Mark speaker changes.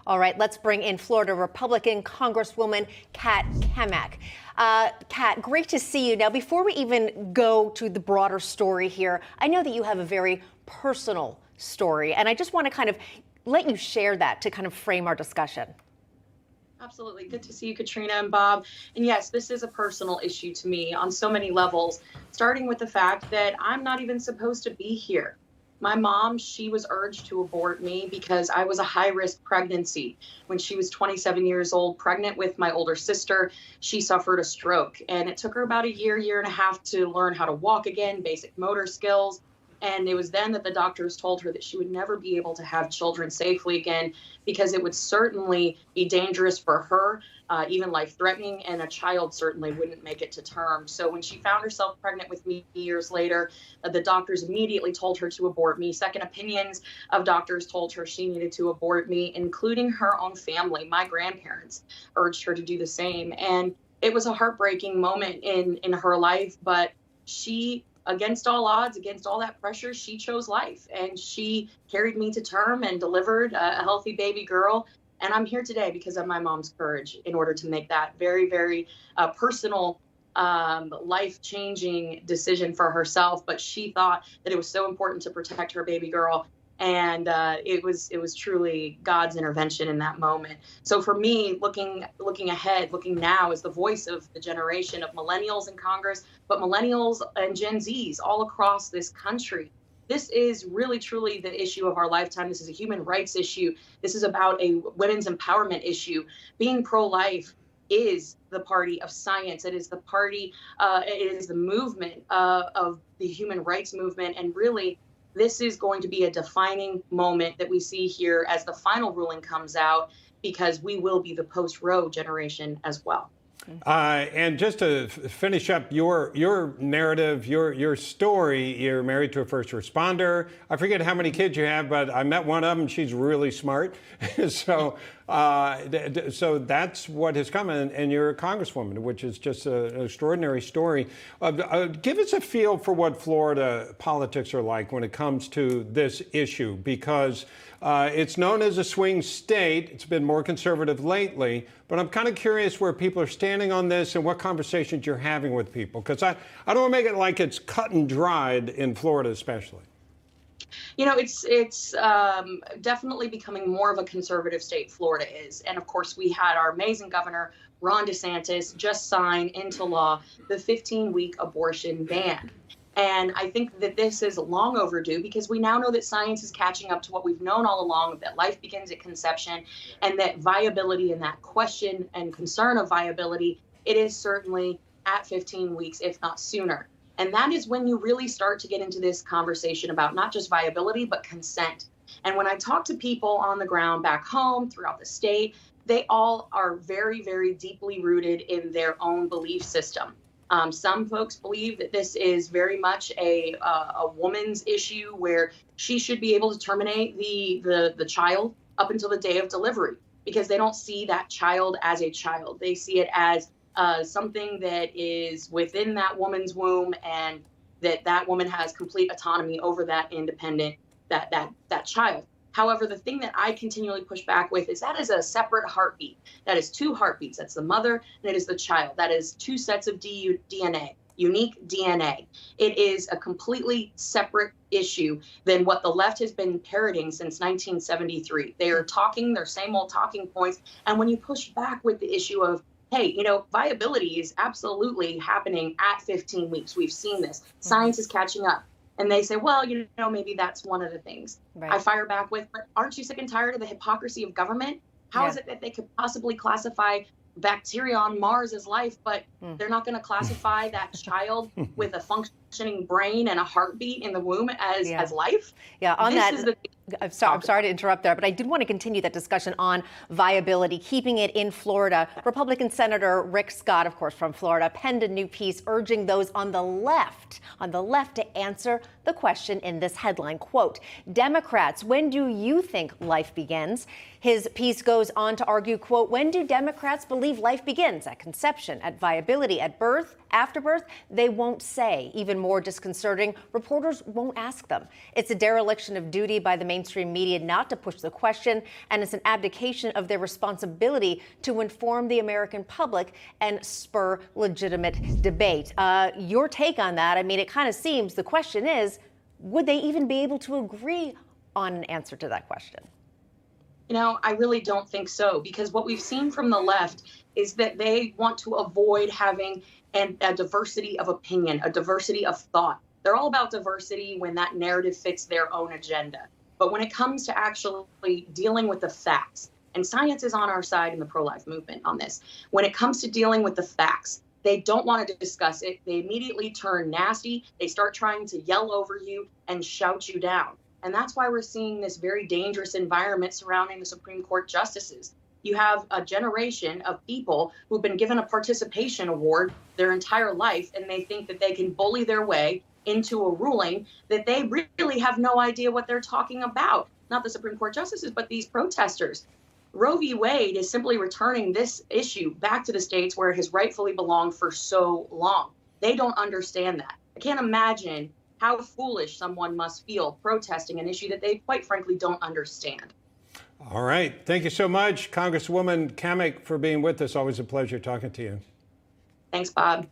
Speaker 1: All right, let's bring in Florida Republican Congresswoman Kat Cammack. Kat, great to see you. Now, before we even go to the broader story here, I know that you have a very personal story, and I just want to kind of let you share that to kind of frame our discussion.
Speaker 2: Absolutely. Good to see you, Katrina and Bob. And yes, this is a personal issue to me on so many levels, starting with the fact that I'm not even supposed to be here. My mom, she was urged to abort me because I was a high-risk pregnancy. When she was 27 years old, pregnant with my older sister, she suffered a stroke. And it took her about a year and a half to learn how to walk again, basic motor skills. And it was then that the doctors told her that she would never be able to have children safely again because it would certainly be dangerous for her, even life-threatening, and a child certainly wouldn't make it to term. So when she found herself pregnant with me years later, the doctors immediately told her to abort me. Second opinions of doctors told her she needed to abort me, including her own family. My grandparents urged her to do the same. And it was a heartbreaking moment in her life, but she, against all odds, against all that pressure, she chose life, and she carried me to term and delivered a healthy baby girl. And I'm here today because of my mom's courage in order to make that very, very personal, life-changing decision for herself. But she thought that it was so important to protect her baby girl. And it was truly God's intervention in that moment. So for me, looking ahead, looking now as the voice of the generation of millennials in Congress, but millennials and Gen Zs all across this country, this is really, truly the issue of our lifetime. This is a human rights issue. This is about a women's empowerment issue. Being pro-life is the party of science. It is the party, it is the movement of the human rights movement. And really, this is going to be a defining moment that we see here as the final ruling comes out, because we will be the post-Roe generation as well.
Speaker 3: And just to finish up your narrative, your story, you're married to a first responder. I forget how many kids you have, but I met one of them. She's really smart. So that's what has come. And you're a congresswoman, which is just an extraordinary story. Give us a feel for what Florida politics are like when it comes to this issue, because it's known as a swing state. It's been more conservative lately, but I'm kind of curious where people are standing on this and what conversations you're having with people, because I don't want to make it like it's cut and dried in Florida especially.
Speaker 2: You know, it's definitely becoming more of a conservative state, Florida is. And of course, we had our amazing governor, Ron DeSantis, just sign into law the 15-week abortion ban. And I think that this is long overdue, because we now know that science is catching up to what we've known all along, that life begins at conception, and that viability and that question and concern of viability, it is certainly at 15 weeks, if not sooner. And that is when you really start to get into this conversation about not just viability, but consent. And when I talk to people on the ground back home throughout the state, they all are very, very deeply rooted in their own belief system. Some folks believe that this is very much a woman's issue, where she should be able to terminate the child up until the day of delivery, because they don't see that child as a child. They see it as something that is within that woman's womb, and that woman has complete autonomy over that independent, that child. However, the thing that I continually push back with is that is a separate heartbeat. That is two heartbeats. That's the mother and it is the child. That is two sets of DNA, unique DNA. It is a completely separate issue than what the left has been parroting since 1973. They are talking their same old talking points. And when you push back with the issue of, hey, you know, viability is absolutely happening at 15 weeks. We've seen this. Science is catching up. And they say, well, you know, maybe that's one of the things. Right. I fire back with, but aren't you sick and tired of the hypocrisy of government? How is it that they could possibly classify bacteria on Mars as life, but they're not going to classify that child with a functioning brain and a heartbeat in the womb as life?
Speaker 1: Yeah, on that, I'm sorry to interrupt there, but I did want to continue that discussion on viability, keeping it in Florida. Republican Senator Rick Scott, of course, from Florida, penned a new piece urging those on the left to answer the question in this headline, quote, Democrats, when do you think life begins? His piece goes on to argue, quote, when do Democrats believe life begins? At conception, at viability, at birth, after birth? They won't say. Even more disconcerting, reporters won't ask them. It's a dereliction of duty by the mainstream media not to push the question, and it's an abdication of their responsibility to inform the American public and spur legitimate debate. Your take on that? I mean, it kind of seems the question is, would they even be able to agree on an answer to that question?
Speaker 2: You know, I really don't think so, because what we've seen from the left is that they want to avoid having a diversity of opinion, a diversity of thought. They're all about diversity when that narrative fits their own agenda. But when it comes to actually dealing with the facts, and science is on our side in the pro-life movement on this, when it comes to dealing with the facts, they don't want to discuss it. They immediately turn nasty. They start trying to yell over you and shout you down. And that's why we're seeing this very dangerous environment surrounding the Supreme Court justices. You have a generation of people who've been given a participation award their entire life, and they think that they can bully their way into a ruling that they really have no idea what they're talking about. Not the Supreme Court justices, but these protesters. Roe v. Wade is simply returning this issue back to the states where it has rightfully belonged for so long. They don't understand that. I can't imagine how foolish someone must feel protesting an issue that they, quite frankly, don't understand.
Speaker 3: All right. Thank you so much, Congresswoman Cammack, for being with us. Always a pleasure talking to you.
Speaker 2: Thanks, Bob.